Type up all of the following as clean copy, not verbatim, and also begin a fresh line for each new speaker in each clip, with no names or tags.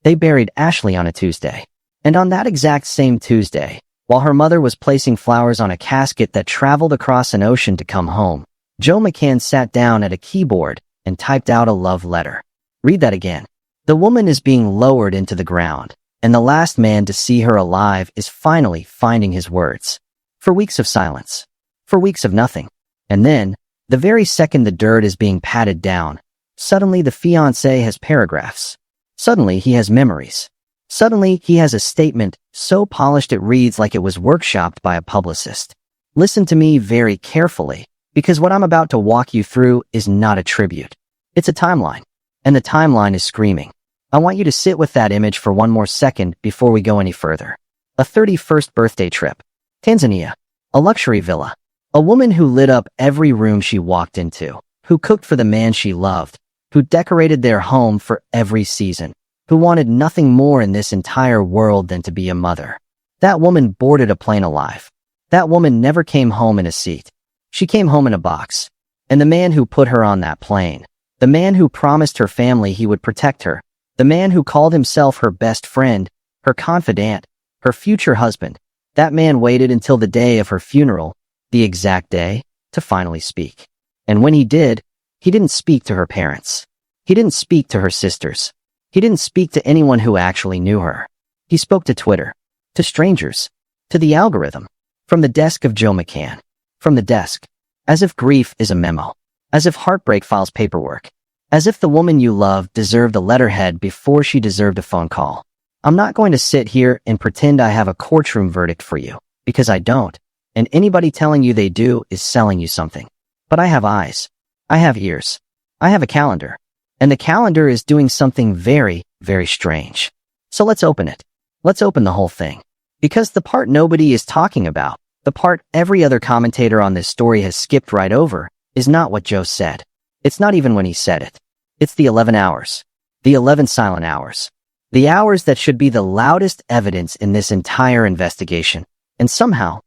They buried Ashlee on a Tuesday. And on that exact same Tuesday, while her mother was placing flowers on a casket that traveled across an ocean to come home, Joe McCann sat down at a keyboard and typed out a love letter. Read that again. The woman is being lowered into the ground, and the last man to see her alive is finally finding his words. For weeks of silence. For weeks of nothing. And then, the very second the dirt is being patted down, suddenly the fiancé has paragraphs. Suddenly he has memories. Suddenly he has a statement so polished it reads like it was workshopped by a publicist. Listen to me very carefully, because what I'm about to walk you through is not a tribute. It's a timeline. And the timeline is screaming. I want you to sit with that image for one more second before we go any further. A 31st birthday trip. Tanzania. A luxury villa. A woman who lit up every room she walked into, who cooked for the man she loved, who decorated their home for every season, who wanted nothing more in this entire world than to be a mother. That woman boarded a plane alive. That woman never came home in a seat. She came home in a box. And the man who put her on that plane, the man who promised her family he would protect her, the man who called himself her best friend, her confidant, her future husband, that man waited until the day of her funeral, the exact day, to finally speak. And when he did, he didn't speak to her parents. He didn't speak to her sisters. He didn't speak to anyone who actually knew her. He spoke to Twitter, to strangers, to the algorithm, from the desk of Joe McCann, from the desk, as if grief is a memo, as if heartbreak files paperwork, as if the woman you love deserved a letterhead before she deserved a phone call. I'm not going to sit here and pretend I have a courtroom verdict for you, because I don't, and anybody telling you they do is selling you something. But I have eyes. I have ears. I have a calendar. And the calendar is doing something very, very strange. So let's open it. Let's open the whole thing. Because the part nobody is talking about, the part every other commentator on this story has skipped right over, is not what Joe said. It's not even when he said it. It's the 11 hours. The 11 silent hours. The hours that should be the loudest evidence in this entire investigation. And somehow,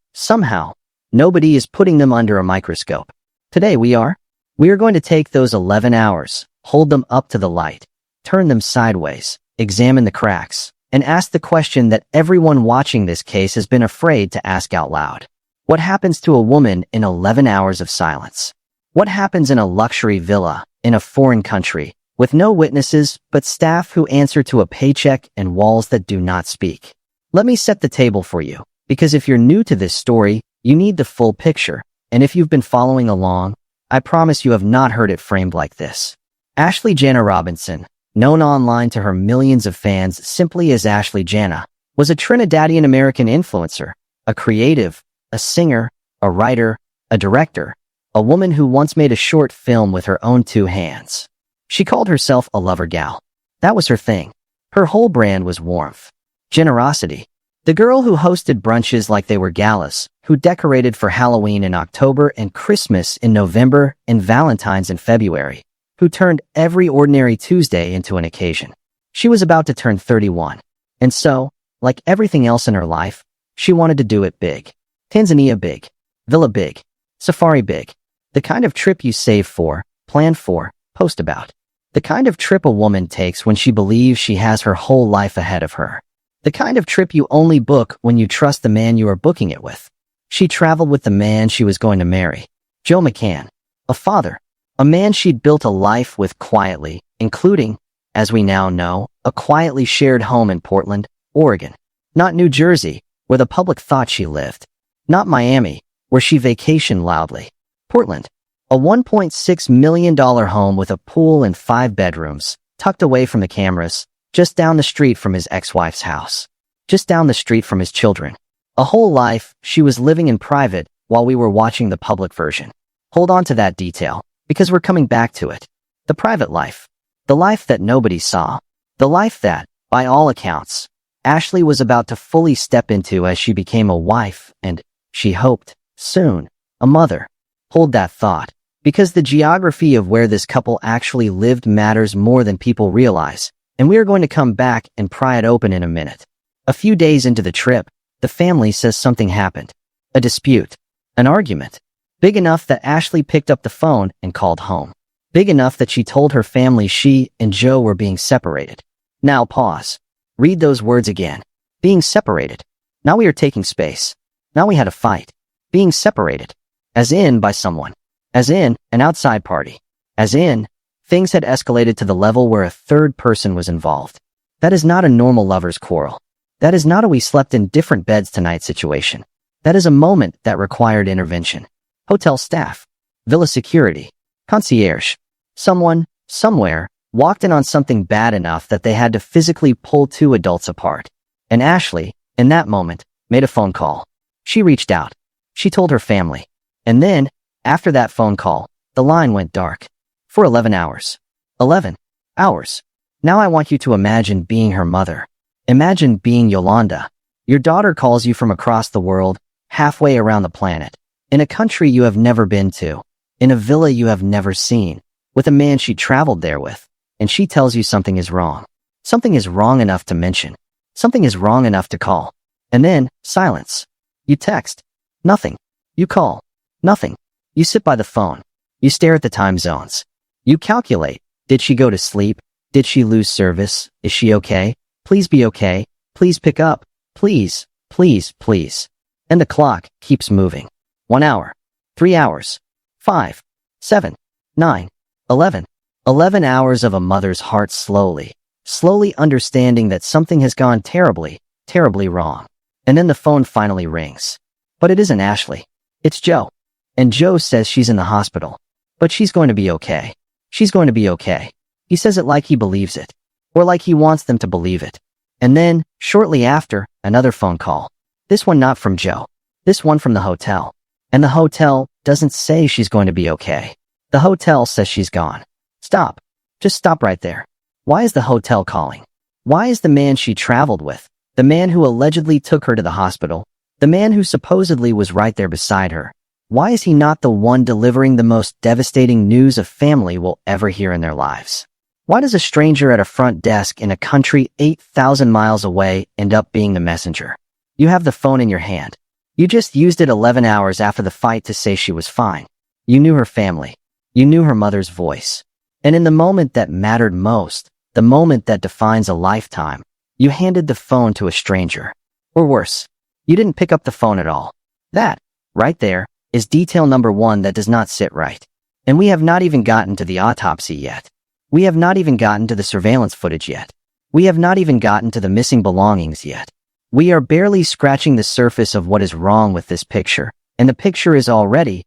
nobody is putting them under a microscope. Today we are. We are going to take those 11 hours, hold them up to the light, turn them sideways, examine the cracks, and ask the question that everyone watching this case has been afraid to ask out loud. What happens to a woman in 11 hours of silence? What happens in a luxury villa, in a foreign country, with no witnesses but staff who answer to a paycheck and walls that do not speak? Let me set the table for you, because if you're new to this story, you need the full picture, and if you've been following along, I promise you have not heard it framed like this. Ashlee Janae Robinson, known online to her millions of fans simply as Ashlee Janae, was a Trinidadian-American influencer, a creative, a singer, a writer, a director, a woman who once made a short film with her own two hands. She called herself a lover gal. That was her thing. Her whole brand was warmth, generosity. The girl who hosted brunches like they were galas, who decorated for Halloween in October and Christmas in November and Valentine's in February, who turned every ordinary Tuesday into an occasion. She was about to turn 31. And so, like everything else in her life, she wanted to do it big. Tanzania big. Villa big. Safari big. The kind of trip you save for, plan for, post about. The kind of trip a woman takes when she believes she has her whole life ahead of her. The kind of trip you only book when you trust the man you are booking it with. She traveled with the man she was going to marry. Joe McCann. A father. A man she'd built a life with quietly, including, as we now know, a quietly shared home in Portland, Oregon. Not New Jersey, where the public thought she lived. Not Miami, where she vacationed loudly. Portland. A $1.6 million home with a pool and 5 bedrooms, tucked away from the cameras, just down the street from his ex-wife's house. Just down the street from his children. A whole life she was living in private while we were watching the public version. Hold on to that detail, because we're coming back to it. The private life. The life that nobody saw. The life that, by all accounts, Ashlee was about to fully step into as she became a wife and, she hoped, soon, a mother. Hold that thought, because the geography of where this couple actually lived matters more than people realize, and we are going to come back and pry it open in a minute. A few days into the trip, the family says something happened. A dispute. An argument. Big enough that Ashlee picked up the phone and called home. Big enough that she told her family she and Joe were being separated. Now pause. Read those words again. Being separated. Now we are taking space. Now we had a fight. Being separated. As in by someone. As in an outside party. As in, things had escalated to the level where a third person was involved. That is not a normal lover's quarrel. That is not a we slept in different beds tonight situation. That is a moment that required intervention. Hotel staff. Villa security. Concierge. Someone, somewhere, walked in on something bad enough that they had to physically pull two adults apart. And Ashlee, in that moment, made a phone call. She reached out. She told her family. And then, after that phone call, the line went dark. For 11 hours. 11 hours. Now I want you to imagine being her mother. Imagine being Yolanda. Your daughter calls you from across the world, halfway around the planet, in a country you have never been to, in a villa you have never seen, with a man she traveled there with, and she tells you something is wrong. Something is wrong enough to mention. Something is wrong enough to call. And then, silence. You text. Nothing. You call. Nothing. You sit by the phone. You stare at the time zones. You calculate. Did she go to sleep? Did she lose service? Is she okay? Please be okay. Please pick up. Please, please, please. And the clock keeps moving. 1 hour. 3 hours. 5. 7. 9. 11. 11 hours of a mother's heart slowly understanding that something has gone terribly, terribly wrong. And then the phone finally rings. But it isn't Ashlee. It's Joe. And Joe says she's in the hospital. But she's going to be okay. She's going to be okay. He says it like he believes it. Or like he wants them to believe it. And then, shortly after, another phone call. This one not from Joe. This one from the hotel. And the hotel doesn't say she's going to be okay. The hotel says she's gone. Stop. Just stop right there. Why is the hotel calling? Why is the man she traveled with, the man who allegedly took her to the hospital, the man who supposedly was right there beside her, why is he not the one delivering the most devastating news a family will ever hear in their lives? Why does a stranger at a front desk in a country 8,000 miles away end up being the messenger? You have the phone in your hand. You just used it 11 hours after the fight to say she was fine. You knew her family. You knew her mother's voice. And in the moment that mattered most, the moment that defines a lifetime, you handed the phone to a stranger. Or worse, you didn't pick up the phone at all. That, right there, is detail number one that does not sit right. And we have not even gotten to the autopsy yet. We have not even gotten to the surveillance footage yet. We have not even gotten to the missing belongings yet. We are barely scratching the surface of what is wrong with this picture, and the picture is already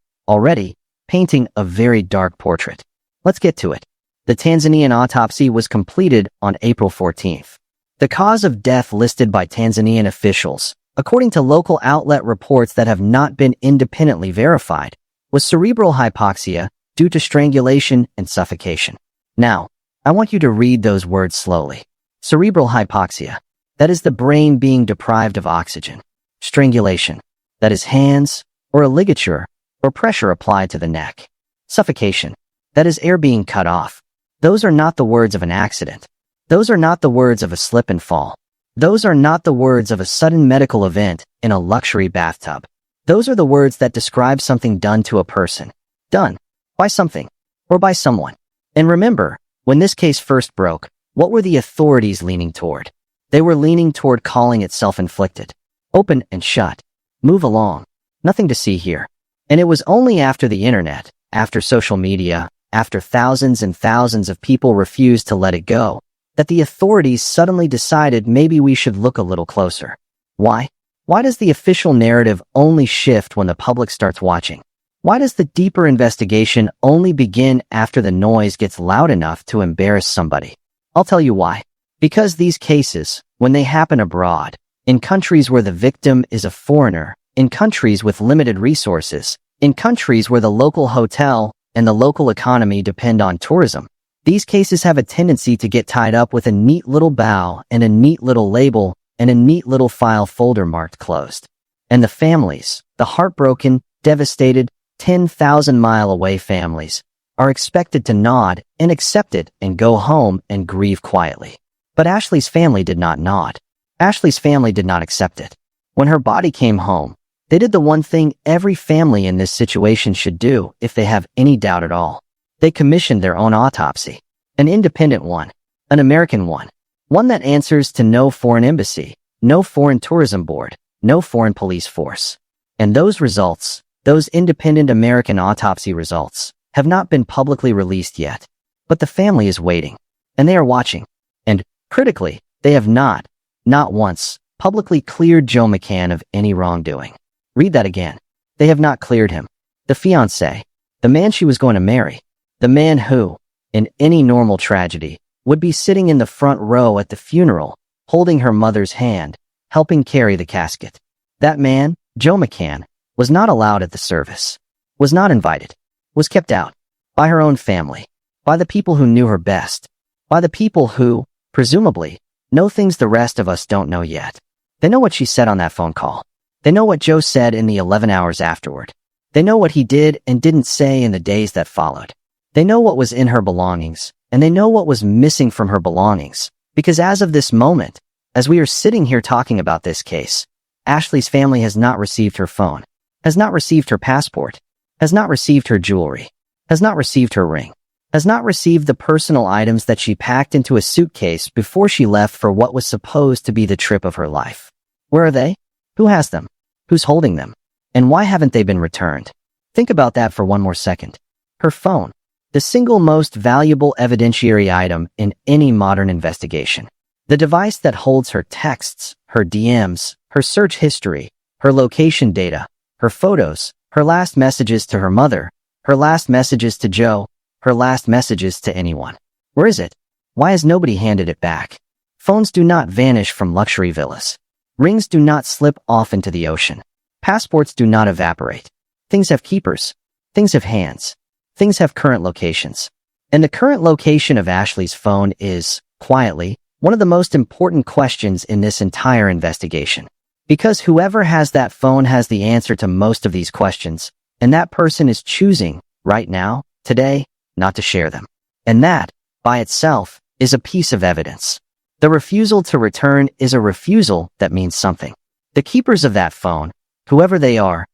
painting a very dark portrait. Let's get to it. The Tanzanian autopsy was completed on April 14th. The cause of death listed by Tanzanian officials, according to local outlet reports that have not been independently verified, was cerebral hypoxia due to strangulation and suffocation. Now, I want you to read those words slowly. Cerebral hypoxia. That is the brain being deprived of oxygen. Strangulation. That is hands, or a ligature, or pressure applied to the neck. Suffocation. That is air being cut off. Those are not the words of an accident. Those are not the words of a slip and fall. Those are not the words of a sudden medical event in a luxury bathtub. Those are the words that describe something done to a person. Done. By something. Or by someone. And remember, when this case first broke, what were the authorities leaning toward? They were leaning toward calling it self-inflicted. Open and shut. Move along. Nothing to see here. And it was only after the internet, after social media, after thousands and thousands of people refused to let it go, that the authorities suddenly decided maybe we should look a little closer. Why? Why does the official narrative only shift when the public starts watching? Why does the deeper investigation only begin after the noise gets loud enough to embarrass somebody? I'll tell you why. Because these cases, when they happen abroad, in countries where the victim is a foreigner, in countries with limited resources, in countries where the local hotel and the local economy depend on tourism, these cases have a tendency to get tied up with a neat little bow and a neat little label and a neat little file folder marked closed. And the families, the heartbroken, devastated, 10,000-mile away families, are expected to nod and accept it and go home and grieve quietly. But Ashlee's family did not nod. Ashlee's family did not accept it. When her body came home, they did the one thing every family in this situation should do if they have any doubt at all. They commissioned their own autopsy. An independent one. An American one. One that answers to no foreign embassy, no foreign tourism board, no foreign police force. And those results, those independent American autopsy results, have not been publicly released yet. But the family is waiting. And they are watching. And, critically, they have not once, publicly cleared Joe McCann of any wrongdoing. Read that again. They have not cleared him. The fiancé, the man she was going to marry, the man who, in any normal tragedy, would be sitting in the front row at the funeral, holding her mother's hand, helping carry the casket. That man, Joe McCann, was not allowed at the service, was not invited, was kept out, by her own family, by the people who knew her best, by the people who, presumably, know things the rest of us don't know yet. They know what she said on that phone call. They know what Joe said in the 11 hours afterward. They know what he did and didn't say in the days that followed. They know what was in her belongings, and they know what was missing from her belongings, because as of this moment, as we are sitting here talking about this case, Ashlee's family has not received her phone, has not received her passport, has not received her jewelry, has not received her ring, has not received the personal items that she packed into a suitcase before she left for what was supposed to be the trip of her life. Where are they? Who has them? Who's holding them? And why haven't they been returned? Think about that for one more second. Her phone, the single most valuable evidentiary item in any modern investigation. The device that holds her texts, her DMs, her search history, her location data, her photos, her last messages to her mother, her last messages to Joe, her last messages to anyone. Where is it? Why has nobody handed it back? Phones do not vanish from luxury villas. Rings do not slip off into the ocean. Passports do not evaporate. Things have keepers. Things have hands. Things have current locations. And the current location of Ashlee's phone is, quietly, one of the most important questions in this entire investigation. Because whoever has that phone has the answer to most of these questions, and that person is choosing, right now, today, not to share them. And that, by itself, is a piece of evidence. The refusal to return is a refusal that means something. The keepers of that phone, whoever they are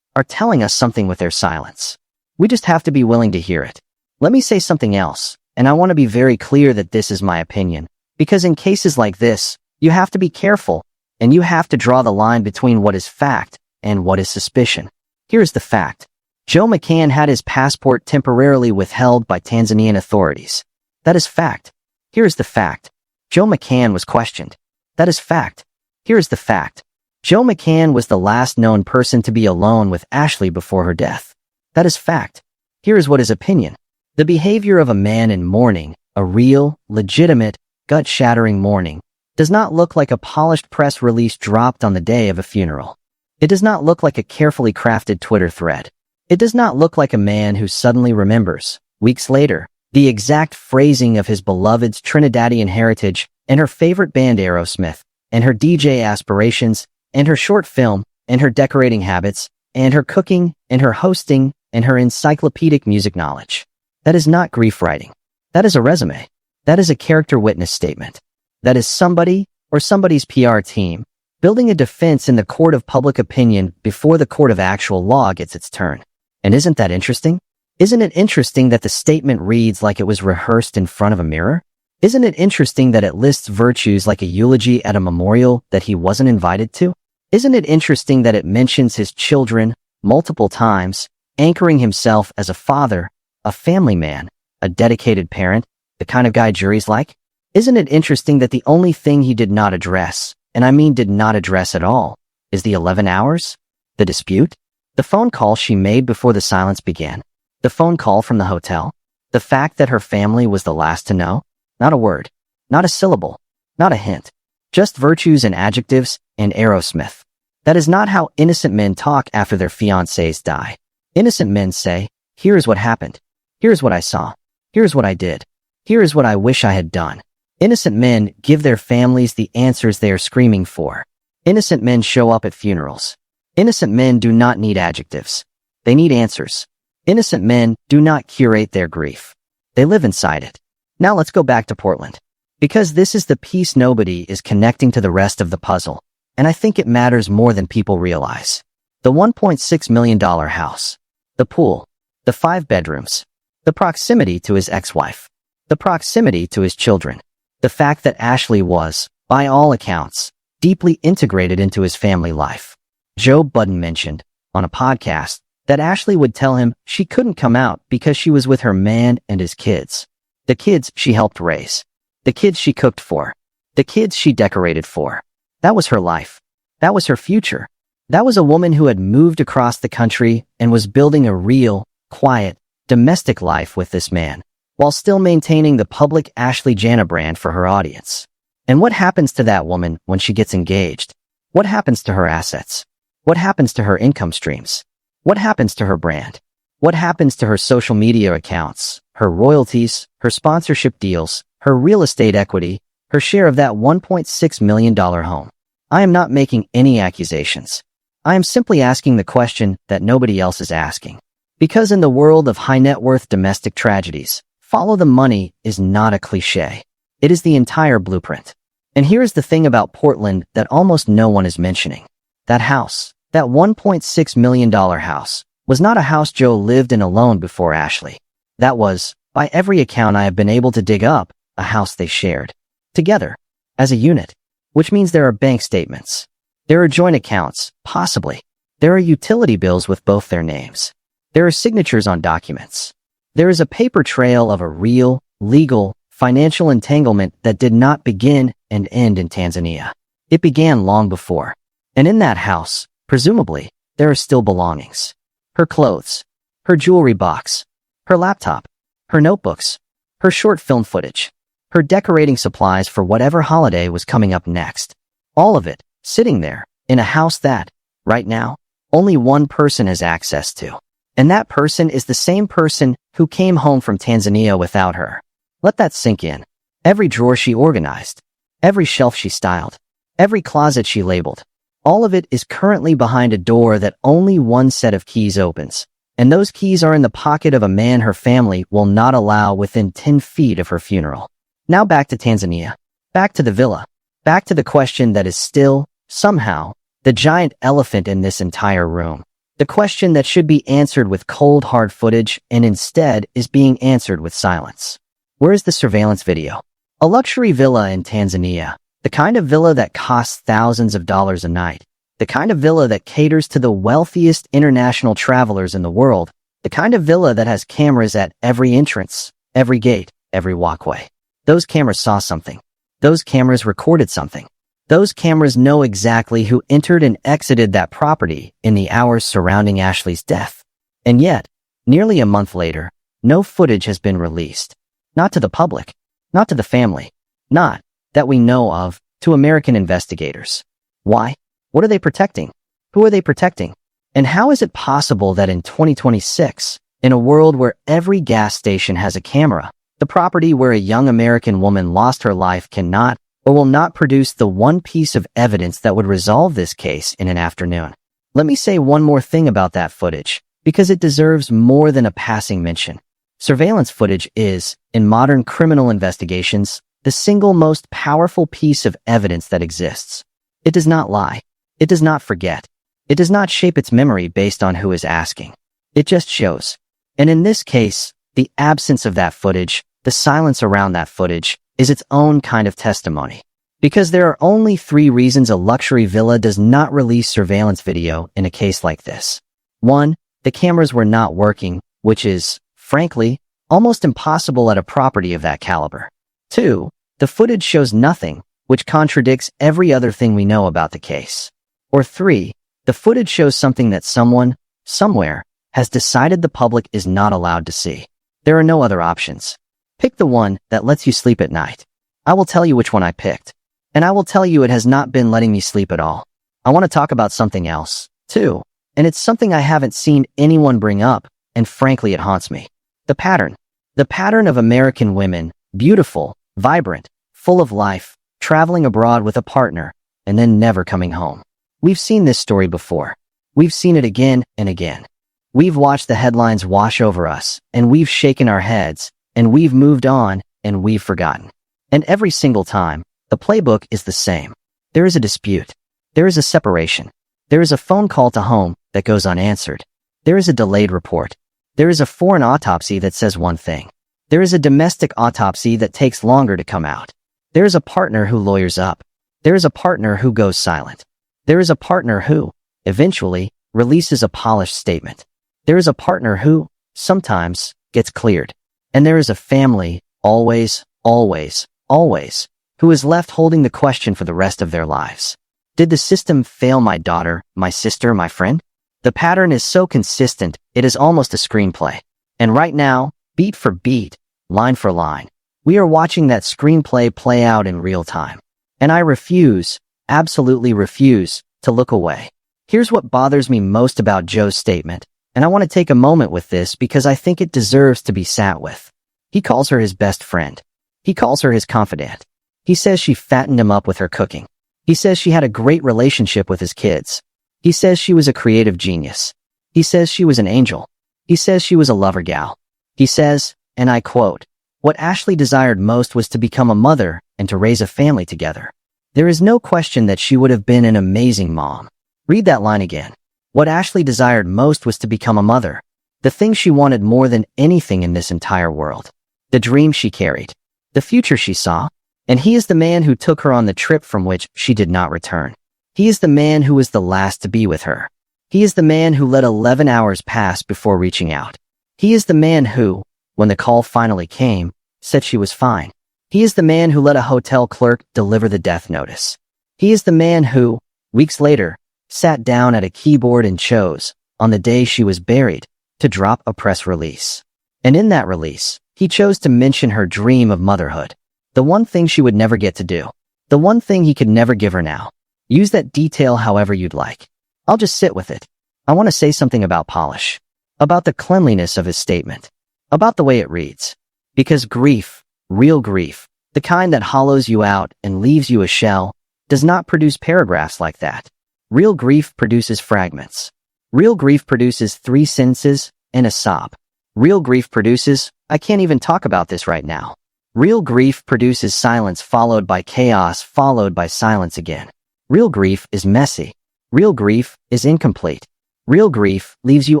telling us something with their silence. We just have to be willing to hear it. Let me say something else, and I want to be very clear that this is my opinion, because in cases like this, you have to be careful, and you have to draw the line between what is fact and what is suspicion. Here's the fact. Joe McCann had his passport temporarily withheld by Tanzanian authorities. That is fact. Here is the fact. Joe McCann was questioned. That is fact. Here is the fact. Joe McCann was the last known person to be alone with Ashlee before her death. That is fact. Here is what is opinion. The behavior of a man in mourning, a real, legitimate, gut-shattering mourning, does not look like a polished press release dropped on the day of a funeral. It does not look like a carefully crafted Twitter thread. It does not look like a man who suddenly remembers, weeks later, the exact phrasing of his beloved's Trinidadian heritage and her favorite band Aerosmith, and her DJ aspirations, and her short film, and her decorating habits, and her cooking, and her hosting, and her encyclopedic music knowledge. That is not grief writing. That is a resume. That is a character witness statement. That is somebody, or somebody's PR team, building a defense in the court of public opinion before the court of actual law gets its turn. And isn't that interesting? Isn't it interesting that the statement reads like it was rehearsed in front of a mirror? Isn't it interesting that it lists virtues like a eulogy at a memorial that he wasn't invited to? Isn't it interesting that it mentions his children multiple times, anchoring himself as a father, a family man, a dedicated parent, the kind of guy juries like? Isn't it interesting that the only thing he did not address, and I mean did not address at all, is the 11 hours? The dispute? The phone call she made before the silence began? The phone call from the hotel? The fact that her family was the last to know? Not a word. Not a syllable. Not a hint. Just virtues and adjectives and Aerosmith. That is not how innocent men talk after their fiancés die. Innocent men say, here is what happened. Here is what I saw. Here is what I did. Here is what I wish I had done. Innocent men give their families the answers they are screaming for. Innocent men show up at funerals. Innocent men do not need adjectives. They need answers. Innocent men do not curate their grief. They live inside it. Now let's go back to Portland. Because this is the piece nobody is connecting to the rest of the puzzle. And I think it matters more than people realize. The $1.6 million house. The pool. The 5 bedrooms. The proximity to his ex-wife. The proximity to his children. The fact that Ashlee was, by all accounts, deeply integrated into his family life. Joe Budden mentioned, on a podcast, that Ashlee would tell him she couldn't come out because she was with her man and his kids. The kids she helped raise. The kids she cooked for. The kids she decorated for. That was her life. That was her future. That was a woman who had moved across the country and was building a real, quiet, domestic life with this man, while still maintaining the public Ashlee Janae brand for her audience. And what happens to that woman when she gets engaged? What happens to her assets? What happens to her income streams? What happens to her brand? What happens to her social media accounts, her royalties, her sponsorship deals, her real estate equity, her share of that $1.6 million home? I am not making any accusations. I am simply asking the question that nobody else is asking. Because in the world of high net worth domestic tragedies, follow the money is not a cliche. It is the entire blueprint. And here's the thing about Portland that almost no one is mentioning. That house, that $1.6 million house, was not a house Joe lived in alone before Ashlee. That was, by every account I have been able to dig up, a house they shared. Together. As a unit. Which means there are bank statements. There are joint accounts, possibly. There are utility bills with both their names. There are signatures on documents. There is a paper trail of a real, legal, financial entanglement that did not begin and end in Tanzania. It began long before. And in that house, presumably, there are still belongings. Her clothes, her jewelry box, her laptop, her notebooks, her short film footage, her decorating supplies for whatever holiday was coming up next. All of it, sitting there, in a house that, right now, only one person has access to. And that person is the same person who came home from Tanzania without her. Let that sink in. Every drawer she organized, every shelf she styled, every closet she labeled, all of it is currently behind a door that only one set of keys opens. And those keys are in the pocket of a man her family will not allow within 10 feet of her funeral. Now back to Tanzania. Back to the villa. Back to the question that is still, somehow, the giant elephant in this entire room. The question that should be answered with cold, hard footage and instead is being answered with silence. Where is the surveillance video? A luxury villa in Tanzania. The kind of villa that costs thousands of dollars a night. The kind of villa that caters to the wealthiest international travelers in the world. The kind of villa that has cameras at every entrance, every gate, every walkway. Those cameras saw something. Those cameras recorded something. Those cameras know exactly who entered and exited that property in the hours surrounding Ashlee's death. And yet, nearly a month later, no footage has been released. Not to the public. Not to the family. Not, that we know of, to American investigators. Why? What are they protecting? Who are they protecting? And how is it possible that in 2026, in a world where every gas station has a camera, the property where a young American woman lost her life cannot or will not produce the one piece of evidence that would resolve this case in an afternoon? Let me say one more thing about that footage, because it deserves more than a passing mention. Surveillance footage is, in modern criminal investigations, the single most powerful piece of evidence that exists. It does not lie. It does not forget. It does not shape its memory based on who is asking. It just shows. And in this case, the absence of that footage, the silence around that footage, is its own kind of testimony. Because there are only 3 reasons a luxury villa does not release surveillance video in a case like this. 1, the cameras were not working, which is, frankly, almost impossible at a property of that caliber. 2, the footage shows nothing, which contradicts every other thing we know about the case. Or 3, the footage shows something that someone, somewhere, has decided the public is not allowed to see. There are no other options. Pick the one that lets you sleep at night. I will tell you which one I picked. And I will tell you it has not been letting me sleep at all. I want to talk about something else, too. And it's something I haven't seen anyone bring up, and frankly it haunts me. The pattern. The pattern of American women, beautiful, vibrant, full of life, traveling abroad with a partner, and then never coming home. We've seen this story before. We've seen it again and again. We've watched the headlines wash over us, and we've shaken our heads, and we've moved on, and we've forgotten. And every single time, the playbook is the same. There is a dispute. There is a separation. There is a phone call to home that goes unanswered. There is a delayed report. There is a foreign autopsy that says one thing. There is a domestic autopsy that takes longer to come out. There is a partner who lawyers up. There is a partner who goes silent. There is a partner who, eventually, releases a polished statement. There is a partner who, sometimes, gets cleared. And there is a family, always, always, always, who is left holding the question for the rest of their lives. Did the system fail my daughter, my sister, my friend? The pattern is so consistent, it is almost a screenplay. And right now, beat for beat, line for line, we are watching that screenplay play out in real time. And I refuse, absolutely refuse, to look away. Here's what bothers me most about Joe's statement, and I want to take a moment with this because I think it deserves to be sat with. He calls her his best friend. He calls her his confidant. He says she fattened him up with her cooking. He says she had a great relationship with his kids. He says she was a creative genius. He says she was an angel. He says she was a lover gal. He says, and I quote, "What Ashlee desired most was to become a mother and to raise a family together." There is no question that she would have been an amazing mom. Read that line again. What Ashlee desired most was to become a mother. The thing she wanted more than anything in this entire world. The dream she carried. The future she saw. And he is the man who took her on the trip from which she did not return. He is the man who was the last to be with her. He is the man who let 11 hours pass before reaching out. He is the man who, when the call finally came, said she was fine. He is the man who let a hotel clerk deliver the death notice. He is the man who, weeks later, sat down at a keyboard and chose, on the day she was buried, to drop a press release. And in that release, he chose to mention her dream of motherhood. The one thing she would never get to do. The one thing he could never give her now. Use that detail however you'd like. I'll just sit with it. I want to say something about polish. About the cleanliness of his statement. About the way it reads. Because grief, real grief, the kind that hollows you out and leaves you a shell, does not produce paragraphs like that. Real grief produces fragments. Real grief produces 3 sentences and a sob. Real grief produces, I can't even talk about this right now. Real grief produces silence followed by chaos followed by silence again. Real grief is messy. Real grief is incomplete. Real grief leaves you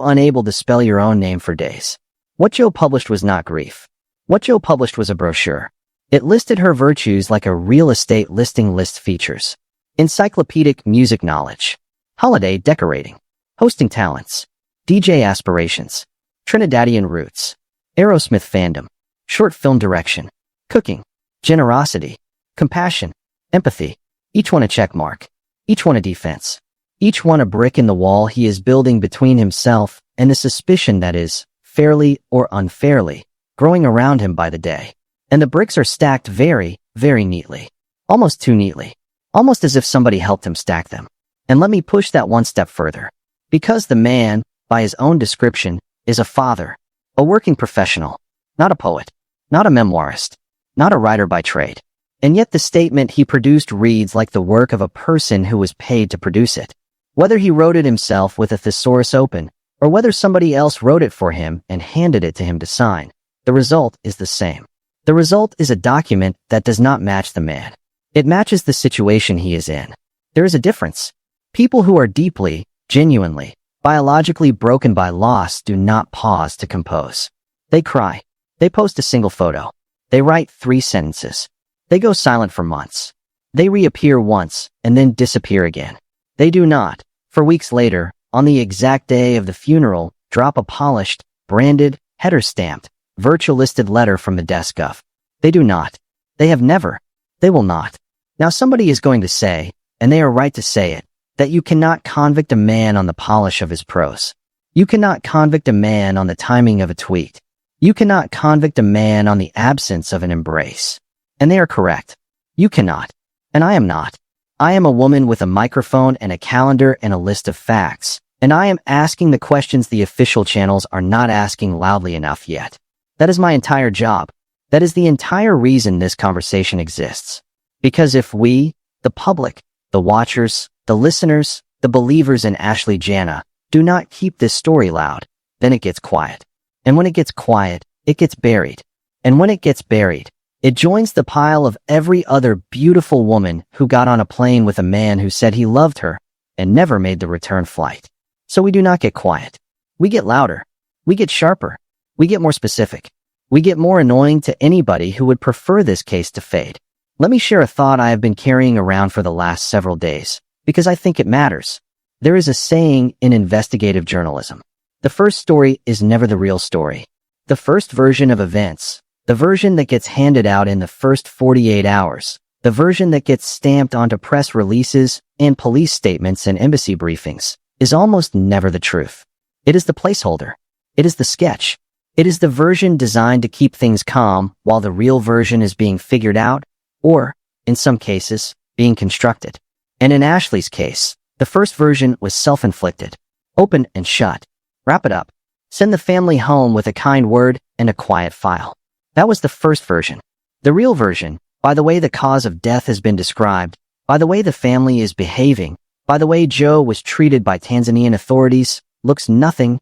unable to spell your own name for days. What Joe published was not grief. What Joe published was a brochure. It listed her virtues like a real estate listing lists features. Encyclopedic music knowledge. Holiday decorating. Hosting talents. DJ aspirations. Trinidadian roots. Aerosmith fandom. Short film direction. Cooking. Generosity. Compassion. Empathy. Each one a check mark. Each one a defense. Each one a brick in the wall he is building between himself and the suspicion that is, fairly or unfairly, growing around him by the day. And the bricks are stacked very, very neatly. Almost too neatly. Almost as if somebody helped him stack them. And let me push that one step further. Because the man, by his own description, is a father. A working professional. Not a poet. Not a memoirist. Not a writer by trade. And yet the statement he produced reads like the work of a person who was paid to produce it. Whether he wrote it himself with a thesaurus open, or whether somebody else wrote it for him and handed it to him to sign, the result is the same. The result is a document that does not match the man. It matches the situation he is in. There is a difference. People who are deeply, genuinely, biologically broken by loss do not pause to compose. They cry. They post a single photo. They write 3 sentences. They go silent for months. They reappear once and then disappear again. They do not, for weeks later, on the exact day of the funeral, drop a polished, branded, header-stamped, virtual-listed letter from the desk of. They do not. They have never. They will not. Now somebody is going to say, and they are right to say it, that you cannot convict a man on the polish of his prose. You cannot convict a man on the timing of a tweet. You cannot convict a man on the absence of an embrace. And they are correct. You cannot. And I am not. I am a woman with a microphone and a calendar and a list of facts, and I am asking the questions the official channels are not asking loudly enough yet. That is my entire job. That is the entire reason this conversation exists. Because if we, the public, the watchers, the listeners, the believers in Ashlee Janae, do not keep this story loud, then it gets quiet. And when it gets quiet, it gets buried. And when it gets buried, it joins the pile of every other beautiful woman who got on a plane with a man who said he loved her and never made the return flight. So we do not get quiet. We get louder. We get sharper. We get more specific. We get more annoying to anybody who would prefer this case to fade. Let me share a thought I have been carrying around for the last several days, because I think it matters. There is a saying in investigative journalism: the first story is never the real story. The first version of events, the version that gets handed out in the first 48 hours, the version that gets stamped onto press releases and police statements and embassy briefings, is almost never the truth. It is the placeholder. It is the sketch. It is the version designed to keep things calm while the real version is being figured out, or, in some cases, being constructed. And in Ashlee's case, the first version was self-inflicted. Open and shut. Wrap it up. Send the family home with a kind word and a quiet file. That was the first version. The real version, by the way the cause of death has been described, by the way the family is behaving, by the way Joe was treated by Tanzanian authorities, looks nothing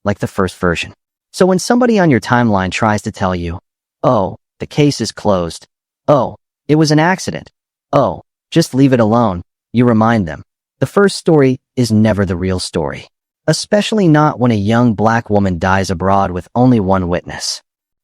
like the first version. So when somebody on your timeline tries to tell you, "Oh, the case is closed. Oh, it was an accident. Oh, just leave it alone," you remind them, the first story is never the real story. Especially not when a young black woman dies abroad with only one witness.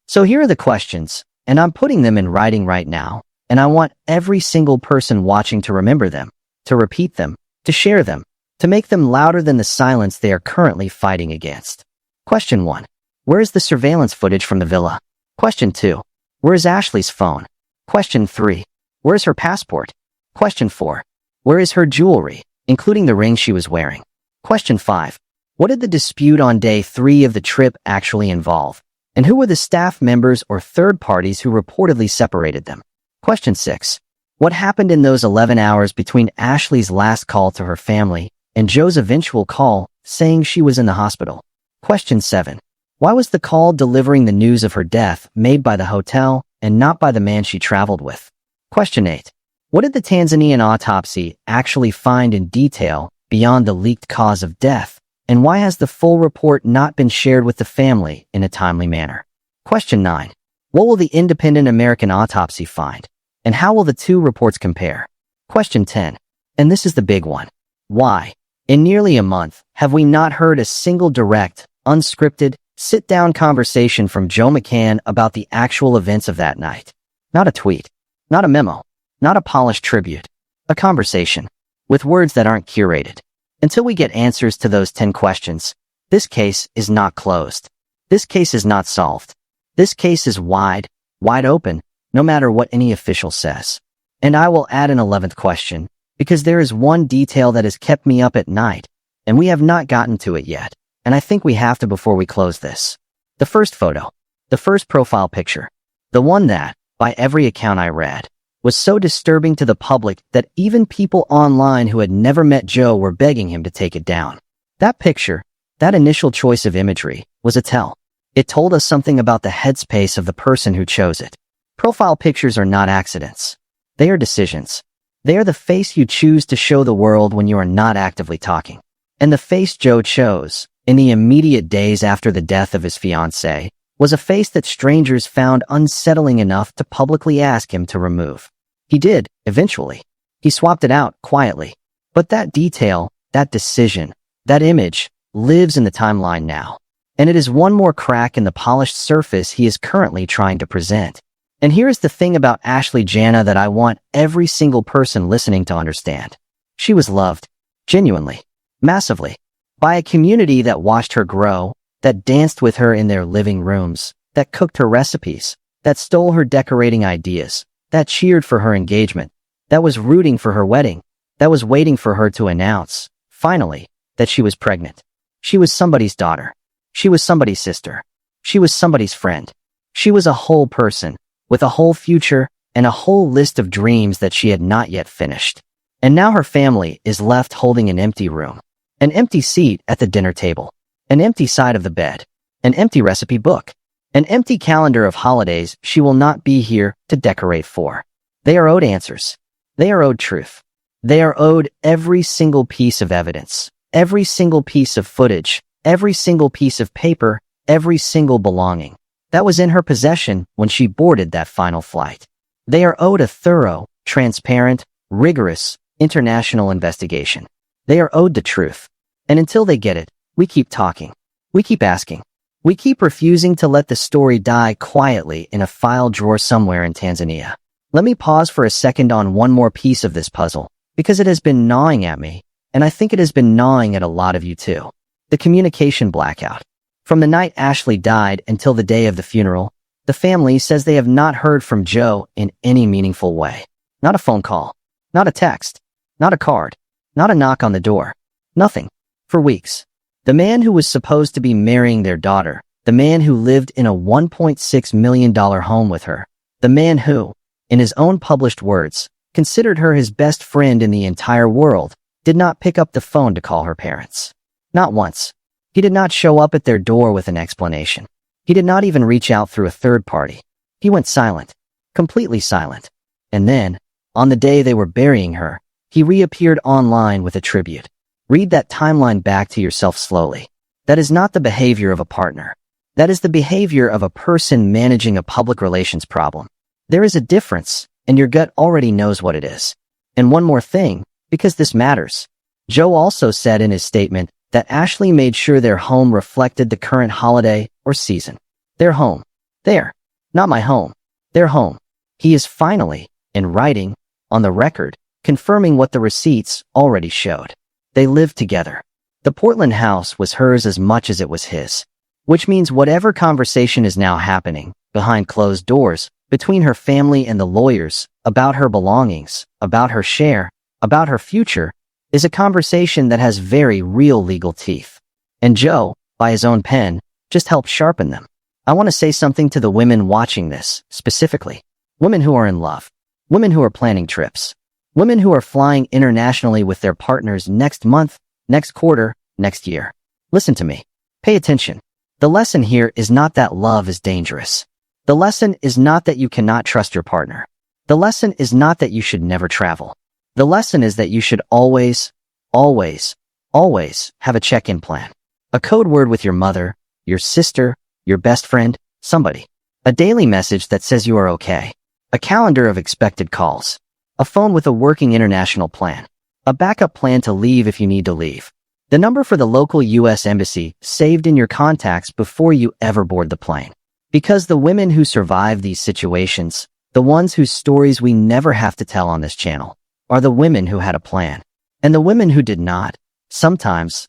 So here are the questions, and I'm putting them in writing right now, and I want every single person watching to remember them, to repeat them, to share them, to make them louder than the silence they are currently fighting against. Question 1. Where is the surveillance footage from the villa? Question 2. Where is Ashlee's phone? Question 3. Where is her passport? Question 4. Where is her jewelry, including the ring she was wearing? Question 5. What did the dispute on day 3 of the trip actually involve? And who were the staff members or third parties who reportedly separated them? Question 6. What happened in those 11 hours between Ashlee's last call to her family and Joe's eventual call saying she was in the hospital? Question 7. Why was the call delivering the news of her death made by the hotel and not by the man she traveled with? Question 8. What did the Tanzanian autopsy actually find in detail beyond the leaked cause of death? And why has the full report not been shared with the family in a timely manner? Question 9. What will the independent American autopsy find? And how will the two reports compare? Question 10. And this is the big one. Why, in nearly a month, have we not heard a single direct, unscripted, sit-down conversation from Joe McCann about the actual events of that night? Not a tweet. Not a memo. Not a polished tribute. A conversation. With words that aren't curated. Until we get answers to those 10 questions, this case is not closed. This case is not solved. This case is wide open, no matter what any official says. And I will add an 11th question, because there is one detail that has kept me up at night, and we have not gotten to it yet, and I think we have to before we close this. The first photo. The first profile picture. The one that, by every account I read, was so disturbing to the public that even people online who had never met Joe were begging him to take it down. That picture, that initial choice of imagery, was a tell. It told us something about the headspace of the person who chose it. Profile pictures are not accidents. They are decisions. They are the face you choose to show the world when you are not actively talking. And the face Joe chose, in the immediate days after the death of his fiancée, was a face that strangers found unsettling enough to publicly ask him to remove. He did, eventually. He swapped it out, quietly. But that detail, that decision, that image, lives in the timeline now. And it is one more crack in the polished surface he is currently trying to present. And here's the thing about Ashlee Janae that I want every single person listening to understand. She was loved, genuinely, massively, by a community that watched her grow, that danced with her in their living rooms, that cooked her recipes, that stole her decorating ideas, that cheered for her engagement, that was rooting for her wedding, that was waiting for her to announce, finally, that she was pregnant. She was somebody's daughter. She was somebody's sister. She was somebody's friend. She was a whole person, with a whole future and a whole list of dreams that she had not yet finished. And now her family is left holding an empty room, an empty seat at the dinner table, an empty side of the bed, an empty recipe book, an empty calendar of holidays she will not be here to decorate for. They are owed answers. They are owed truth. They are owed every single piece of evidence, every single piece of footage, every single piece of paper, every single belonging that was in her possession when she boarded that final flight. They are owed a thorough, transparent, rigorous, international investigation. They are owed the truth. And until they get it, we keep talking. We keep asking. We keep refusing to let the story die quietly in a file drawer somewhere in Tanzania. Let me pause for a second on one more piece of this puzzle, because it has been gnawing at me, and I think it has been gnawing at a lot of you too. The communication blackout. From the night Ashlee died until the day of the funeral, the family says they have not heard from Joe in any meaningful way. Not a phone call, not a text, not a card, not a knock on the door. Nothing. For weeks. The man who was supposed to be marrying their daughter, the man who lived in a $1.6 million home with her, the man who, in his own published words, considered her his best friend in the entire world, did not pick up the phone to call her parents. Not once. He did not show up at their door with an explanation. He did not even reach out through a third party. He went silent. Completely silent. And then, on the day they were burying her, he reappeared online with a tribute. Read that timeline back to yourself slowly. That is not the behavior of a partner. That is the behavior of a person managing a public relations problem. There is a difference, and your gut already knows what it is. And one more thing, because this matters. Joe also said in his statement that Ashlee made sure their home reflected the current holiday or season. Their home. There. Not my home. Their home. He is finally, in writing, on the record, confirming what the receipts already showed. They lived together. The Portland house was hers as much as it was his. Which means whatever conversation is now happening, behind closed doors, between her family and the lawyers, about her belongings, about her share, about her future, is a conversation that has very real legal teeth. And Joe, by his own pen, just helped sharpen them. I want to say something to the women watching this, specifically. Women who are in love. Women who are planning trips. Women who are flying internationally with their partners next month, next quarter, next year. Listen to me. Pay attention. The lesson here is not that love is dangerous. The lesson is not that you cannot trust your partner. The lesson is not that you should never travel. The lesson is that you should always, always, always have a check-in plan. A code word with your mother, your sister, your best friend, somebody. A daily message that says you are okay. A calendar of expected calls. A phone with a working international plan. A backup plan to leave if you need to leave. The number for the local U.S. Embassy saved in your contacts before you ever board the plane. Because the women who survive these situations, the ones whose stories we never have to tell on this channel, are the women who had a plan. And the women who did not, sometimes,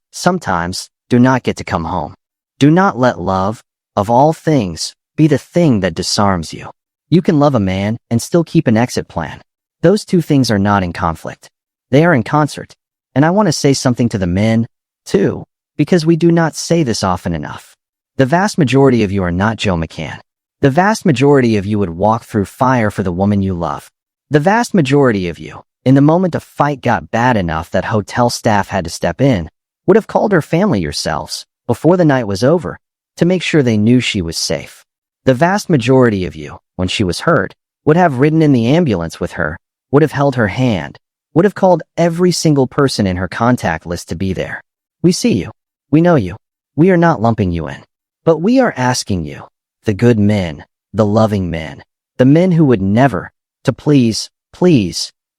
do not get to come home. Do not let love, of all things, be the thing that disarms you. You can love a man and still keep an exit plan. Those two things are not in conflict. They are in concert. And I want to say something to the men, too, because we do not say this often enough. The vast majority of you are not Joe McCann. The vast majority of you would walk through fire for the woman you love. The vast majority of you, in the moment a fight got bad enough that hotel staff had to step in, would have called her family yourselves, before the night was over, to make sure they knew she was safe. The vast majority of you, when she was hurt, would have ridden in the ambulance with her, would have held her hand, would have called every single person in her contact list to be there. We see you. We know you. We are not lumping you in. But we are asking you, the good men, the loving men, the men who would never, to please,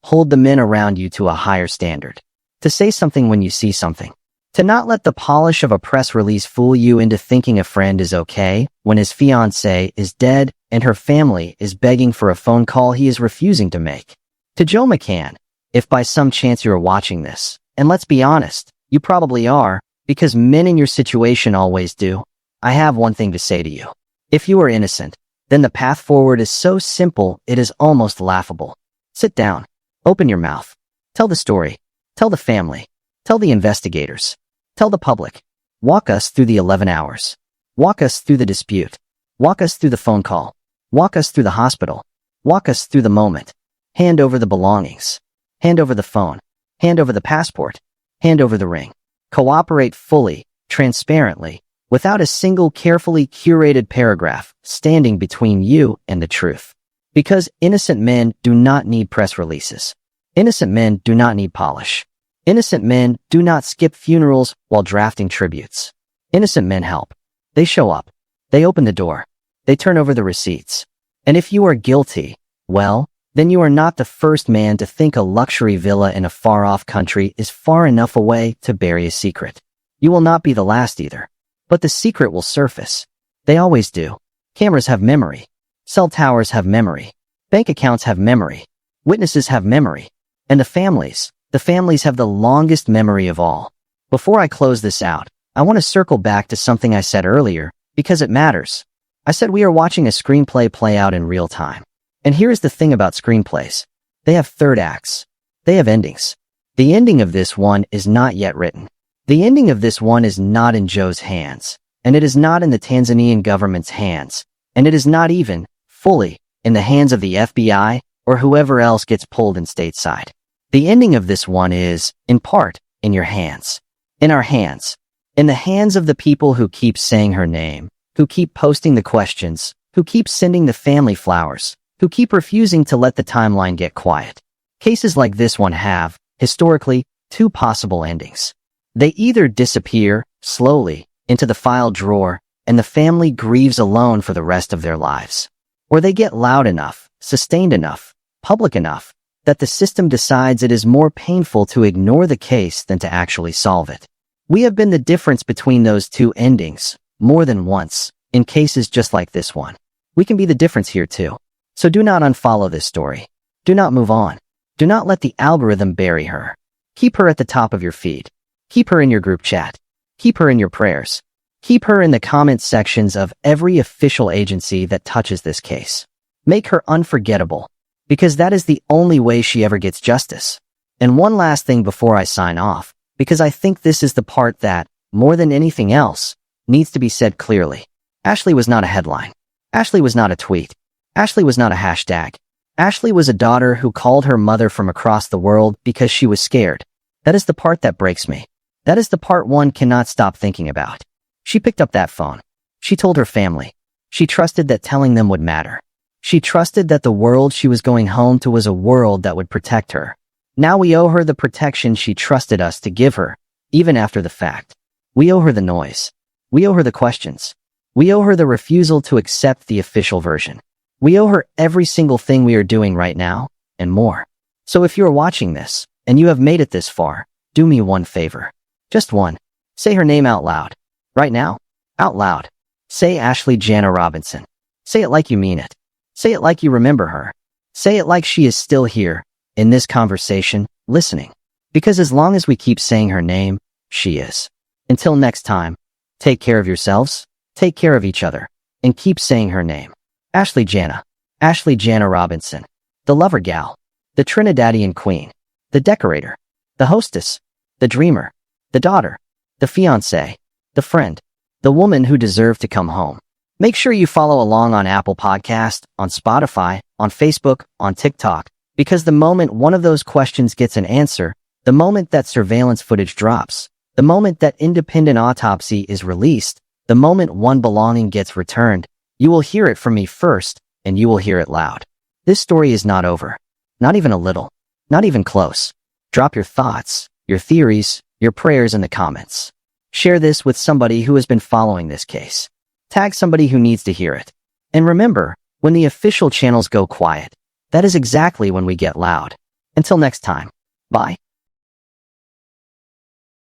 hold the men around you to a higher standard. To say something when you see something. To not let the polish of a press release fool you into thinking a friend is okay when his fiancée is dead and her family is begging for a phone call he is refusing to make. To Joe McCann, if by some chance you are watching this, and let's be honest, you probably are, because men in your situation always do, I have one thing to say to you. If you are innocent, then the path forward is so simple it is almost laughable. Sit down. Open your mouth. Tell the story. Tell the family. Tell the investigators. Tell the public. Walk us through the 11 hours. Walk us through the dispute. Walk us through the phone call. Walk us through the hospital. Walk us through the moment. Hand over the belongings. Hand over the phone. Hand over the passport. Hand over the ring. Cooperate fully, transparently, without a single carefully curated paragraph standing between you and the truth. Because innocent men do not need press releases. Innocent men do not need polish. Innocent men do not skip funerals while drafting tributes. Innocent men help. They show up. They open the door. They turn over the receipts. And if you are guilty, well, then you are not the first man to think a luxury villa in a far-off country is far enough away to bury a secret. You will not be the last either. But the secret will surface. They always do. Cameras have memory. Cell towers have memory. Bank accounts have memory. Witnesses have memory. And the families have the longest memory of all. Before I close this out, I want to circle back to something I said earlier, because it matters. I said we are watching a screenplay play out in real time. And here's the thing about screenplays. They have third acts. They have endings. The ending of this one is not yet written. The ending of this one is not in Joe's hands, and it is not in the Tanzanian government's hands, and it is not even, fully, in the hands of the FBI or whoever else gets pulled in stateside. The ending of this one is, in part, in your hands. In our hands. In the hands of the people who keep saying her name, who keep posting the questions, who keep sending the family flowers, who keep refusing to let the timeline get quiet. Cases like this one have, historically, two possible endings. They either disappear, slowly, into the file drawer, and the family grieves alone for the rest of their lives. Or they get loud enough, sustained enough, public enough, that the system decides it is more painful to ignore the case than to actually solve it. We have been the difference between those two endings, more than once, in cases just like this one. We can be the difference here too. So do not unfollow this story. Do not move on. Do not let the algorithm bury her. Keep her at the top of your feed. Keep her in your group chat. Keep her in your prayers. Keep her in the comment sections of every official agency that touches this case. Make her unforgettable, because that is the only way she ever gets justice. And one last thing before I sign off, because I think this is the part that, more than anything else, needs to be said clearly. Ashlee was not a headline. Ashlee was not a tweet. Ashlee was not a hashtag. Ashlee was a daughter who called her mother from across the world because she was scared. That is the part that breaks me. That is the part one cannot stop thinking about. She picked up that phone. She told her family. She trusted that telling them would matter. She trusted that the world she was going home to was a world that would protect her. Now we owe her the protection she trusted us to give her, even after the fact. We owe her the noise. We owe her the questions. We owe her the refusal to accept the official version. We owe her every single thing we are doing right now, and more. So if you are watching this, and you have made it this far, do me one favor. Just one. Say her name out loud. Right now. Out loud. Say Ashlee Janae Robinson. Say it like you mean it. Say it like you remember her. Say it like she is still here, in this conversation, listening. Because as long as we keep saying her name, she is. Until next time, take care of yourselves, take care of each other, and keep saying her name. Ashlee Janae. Ashlee Janae Robinson. The lover gal. The Trinidadian queen. The decorator. The hostess. The dreamer. The daughter. The fiancée. The friend. The woman who deserved to come home. Make sure you follow along on Apple Podcast, on Spotify, on Facebook, on TikTok, because the moment one of those questions gets an answer, the moment that surveillance footage drops, the moment that independent autopsy is released, the moment one belonging gets returned, you will hear it from me first, and you will hear it loud. This story is not over. Not even a little. Not even close. Drop your thoughts, your theories, your prayers in the comments. Share this with somebody who has been following this case. Tag somebody who needs to hear it. And remember, when the official channels go quiet, that is exactly when we get loud. Until next time. Bye.